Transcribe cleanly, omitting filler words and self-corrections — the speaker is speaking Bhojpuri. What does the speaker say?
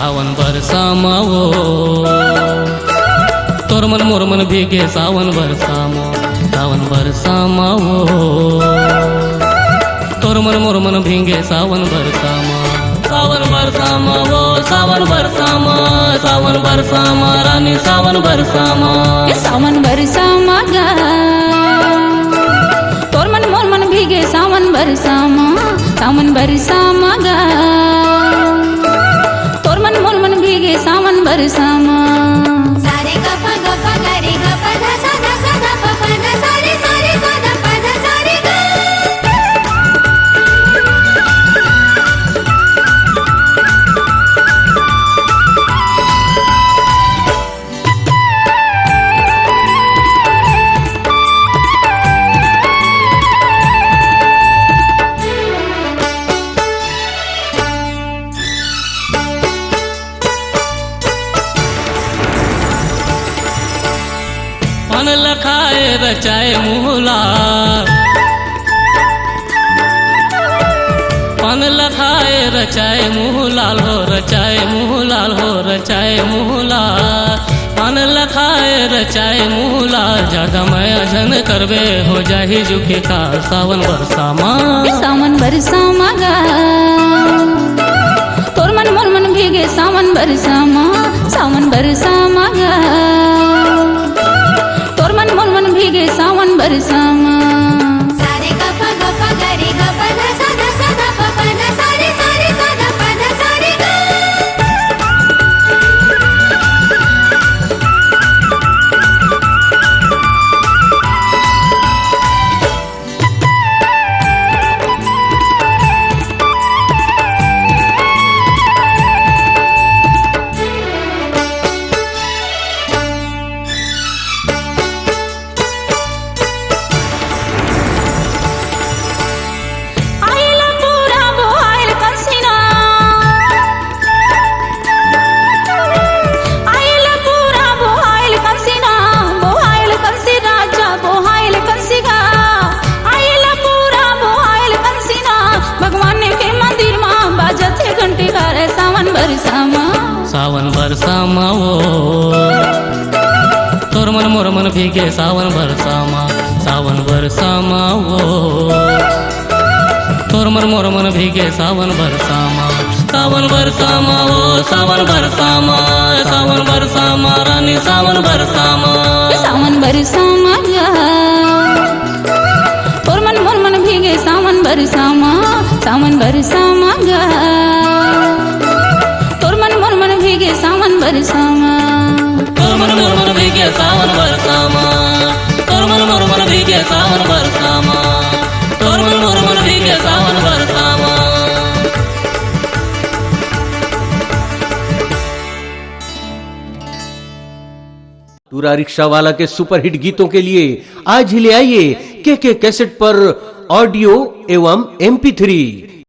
सावन बरसा मावो तोर मन मोर मन भीगे सावन बरसा मावो तोर मन मोर मन भीगे सावन बरसा मावो सावन बरसा मा रानी सावन बरसा मा सावन बरसा मागा तोर मन मोर मन भीगे सावन बरसा मागा तोर मन मोर मन भीगे सावन बरसा मा सारे ग प ग प ग रे ग प ध सा ध सा ध प प ध सा रे सा ध प ध सा रे ग पन लखाए रचाए मुहलाल पन लखाए रचाए मुहलाल हो रचाए मुहलाल पन लखाए रचाए मुहलाल ज्यादा मैं अजन करबे हो जाही झुके का सावन बरसा मा सावन बरसा मागा तोर मन मोर मन भीगे सावन बरसा मागा तोर मन मोर मन भीगे सावन बरसा मा सारे ग प ग प ग रे ग प ध सा ध प प ध सा रे ध प ध सा रे ग सावन बरसा मावो तोर मन मोर मन भीगे सावन बरसा मावो तोर मन मोर मन भीगे सावन बरसा मा रानी सावन बरसा मा सावन बरसा मागा तोर मन मोर मन भीगे सावन बरसा मागा तोर मन मोर मन भीगे सावन बरसा मा तोर मन मोर मन भीगे सावन बरसा मा तोर मन मोर मन भीगे सावन बरसा मा तोर मन मोर मन भीगे सावन बरसा मा टूरा रिक्शा वाला के सुपरहिट गीतों के लिए आज ही ले आइए के कैसेट पर ऑडियो एवं MP3।